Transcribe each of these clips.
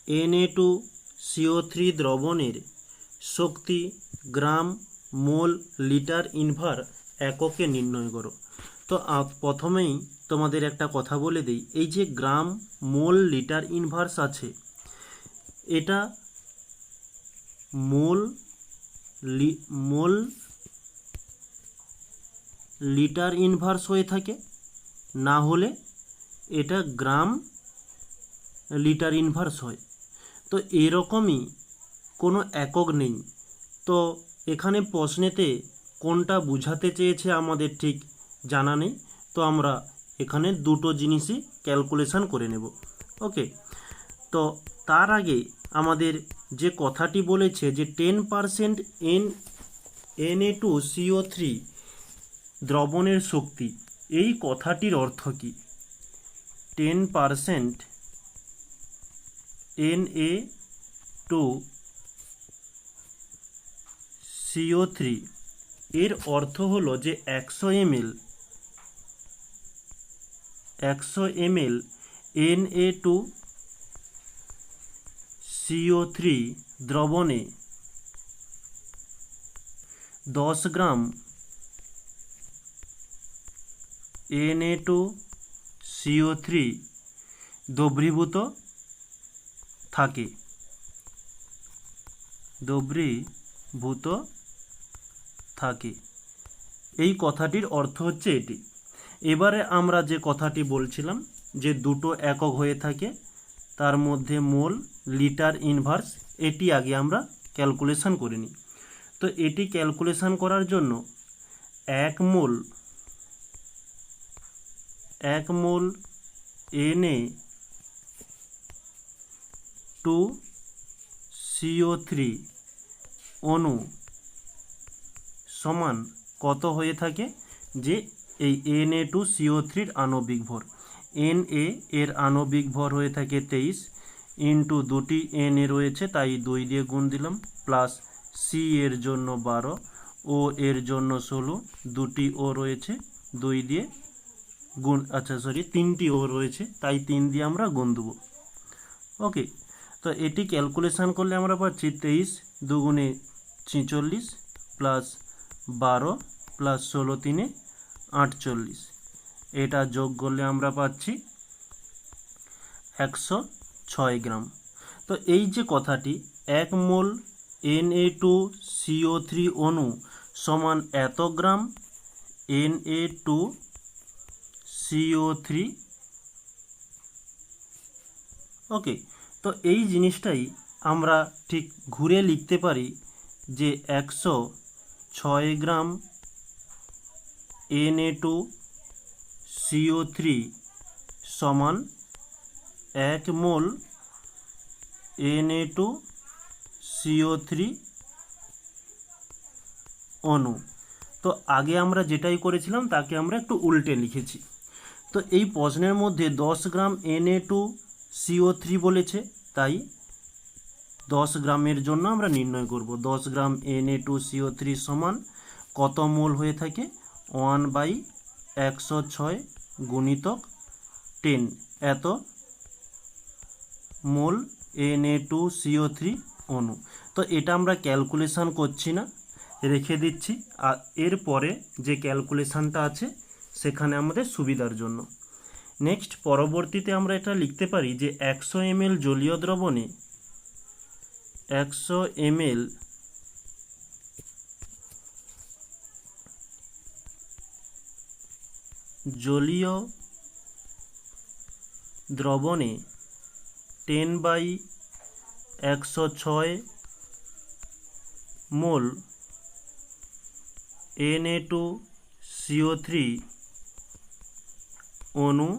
Na2CO3 দ্রবণের শক্তি গ্রাম মোল litre ইনভার এককে নির্ণয় করো। তো প্রথমেই তোমাদের একটা কথা বলে দিই, এই যে গ্রাম মোল লিটার ইনভার্স আছে, এটা মোল লিটার ইনভার্স হয়ে থাকে, না হলে এটা গ্রাম লিটার ইনভার্স হয়। তো এরকমই কোনো একক নেই। তো এখানে প্রশ্নেতে কোনটা বোঝাতে চেয়েছে আমাদের ঠিক জানা নেই, তো আমরা এখানে দুটো জিনিসই ক্যালকুলেশন করে নেব। ওকে, তো তার আগে আমাদের যে কথাটি বলেছে যে 10% Na2CO3 দ্রবণের শক্তি, এই কথাটির অর্থ কী? 10% Na2CO3 এর অর্থ হলো যে 100 ml Na2CO3 দ্রবণে 10 গ্রাম Na2CO3 দ্রবীভূত থাকে। এই কথাটির অর্থ হচ্ছে এটি। এবারে আমরা যে কথাটি বলছিলাম যে দুটো একক হয়ে থাকে, তার মধ্যে মোল লিটার ইনভার্স, এটি আগে আমরা ক্যালকুলেশন করে নিই। তো এটি ক্যালকুলেশন করার জন্য এক মোল Na2CO3 অণু সমান কত হয়ে থাকে, যে এই Na2CO3 আণবিক ভর, Na এর আণবিক ভর হয়ে থাকে 23 ইন্টু দুটি Na রয়েছে তাই 2 দিয়ে গুণ দিলাম, প্লাস C এর জন্য 12, O এর জন্য 16, দুটি O রয়েছে 2 দিয়ে গুণ, তিনটি O রয়েছে তাই 3 দিয়ে আমরা গুণ দেবো। ওকে, তো এটি ক্যালকুলেশন করলে আমরা পাচ্ছি 23 দুগুণে 46 প্লাস 12 প্লাস 16 তিনে 48, এটা যোগ করলে আমরা পাচ্ছি 106 গ্রাম। তো এই যে কথাটি 1 মোল Na2CO3 অণু সমান এত গ্রাম Na2CO3। ওকে, তো এই জিনিসটাই আমরা ঠিক ঘুরে লিখতে পারি যে 106 গ্রাম Na2CO3 সমান 1 মোল Na2CO3 অণু। তো আগে আমরা যেটাই করেছিলাম তাকে আমরা একটু উল্টে লিখেছি। তো এই প্রশ্নের মধ্যে 10 গ্রাম Na2CO3 বলেছে, তাই 10 গ্রামের জন্য আমরা নির্ণয় করব 10 গ্রাম Na2CO3 সমান কত মোল হয়ে থাকে, 1/106 গুণিতক 10, এত মোল Na2CO3 অণু। তো এটা আমরা ক্যালকুলেশন করছি না, রেখে দিচ্ছি, আর এরপরে যে ক্যালকুলেশনটা আছে সেখানে আমাদের সুবিধার জন্য। নেক্সট পরবর্তীতে আমরা এটা লিখতে পারি যে 100 ml জলীয় দ্রবণে 100 ml জলীয় দ্রবণে 10/106 মোল Na2CO3 অণু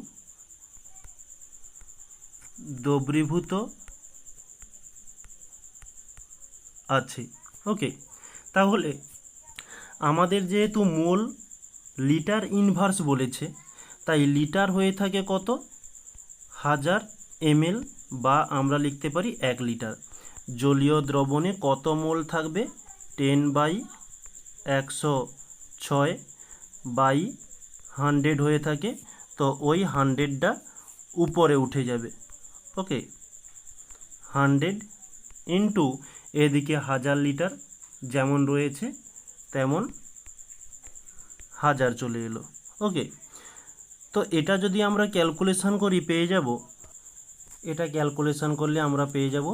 দ্রবীভূত আছে। ওকে, তাহলে আমাদের যেহেতু মোল লিটার ইনভার্স বলেছে, তাই লিটার হয়ে থাকে কত, 1000 ml, বা আমরা লিখতে পারি 1 লিটার। জলীয় দ্রবণে কত মোল থাকবে, 10/106 হয়ে থাকে, তো ওই 100টা উপরে উঠে যাবে। ওকে, 100 ইন্টু এদিকে 1000 লিটার, যেমন রয়েছে তেমন 1000 চলে এলো। ওকে, তো এটা যদি আমরা ক্যালকুলেশন করি পেয়ে যাব, এটা ক্যালকুলেশন করলে আমরা পেয়ে যাব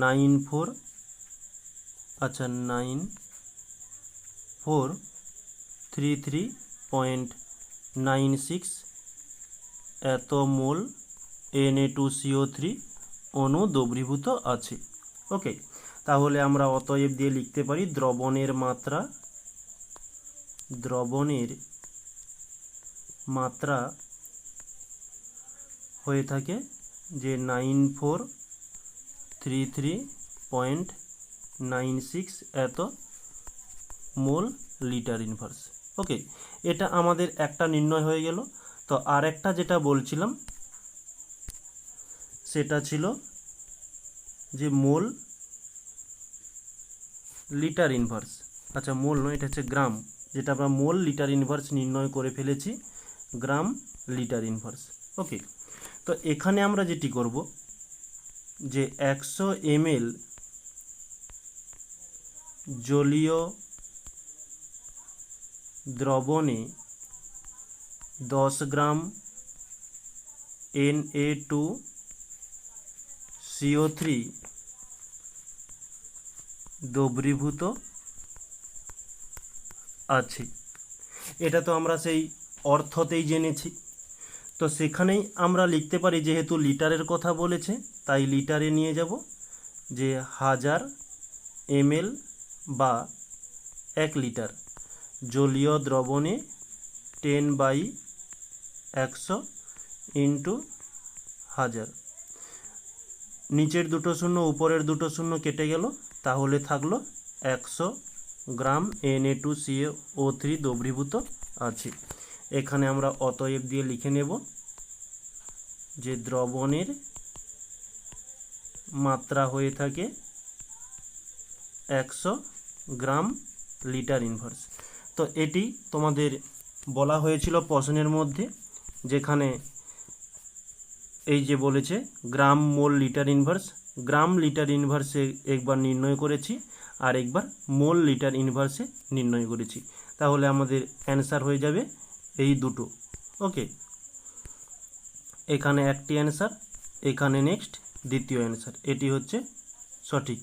9433.96 এত মোল Na2CO3 অণু দ্রবীভূত আছে। ওকে, তাহলে আমরা অতএব দিয়ে লিখতে পারি দ্রবণের মাত্রা হয়ে থাকে যে 9433.96 এত মোল লিটার ইনভার্স। ওকে, এটা আমাদের একটা নির্ণয় হয়ে গেল। তো আর একটা যেটা বলছিলাম সেটা ছিল যে মোল লিটার ইনভার্স, আচ্ছা মোল নয়, এটা হচ্ছে গ্রাম, যেটা আমরা মোল লিটার ইনভার্স নির্ণয় করে ফেলেছি, গ্রাম লিটার ইনভার্স। ওকে, তো এখানে আমরা যেটি করব যে 100 ml জলীয় দ্রবণে 10 গ্রাম Na2CO3 দ্রবীভূত আছে। এটা তো আমরা সেই অর্থতেই জেনেছি, তো সেখানেই আমরা লিখতে পারি যেহেতু লিটারের কথা বলেছে তাই লিটারে নিয়ে যাব যে 1000 ml বা 1 লিটার জলীয় দ্রবণে 10/100 ইন্টু 1000, নিচের দুটো শূন্য উপরের দুটো শূন্য কেটে গেল, তাহলে থাকলো 100 গ্রাম Na2CO3 দ্রবীভূত আছে। এখানে আমরা অতএব দিয়ে লিখে নেব যে দ্রবণের মাত্রা হয়ে থাকে 100 গ্রাম লিটার ইনভার্স। তো এটি তোমাদের বলা হয়েছিল প্রশ্নের মধ্যে, যেখানে এই যে বলেছে গ্রাম মোল লিটার ইনভার্স, গ্রাম লিটার ইনভার্সে একবার নির্ণয় করেছি আর একবার মোল লিটার ইনভার্সে নির্ণয় করেছি, তাহলে আমাদের অ্যান্সার হয়ে যাবে এই দুটো। ওকে, এখানে একটি অ্যান্সার, এখানে নেক্সট দ্বিতীয় অ্যান্সার, এটি হচ্ছে সঠিক।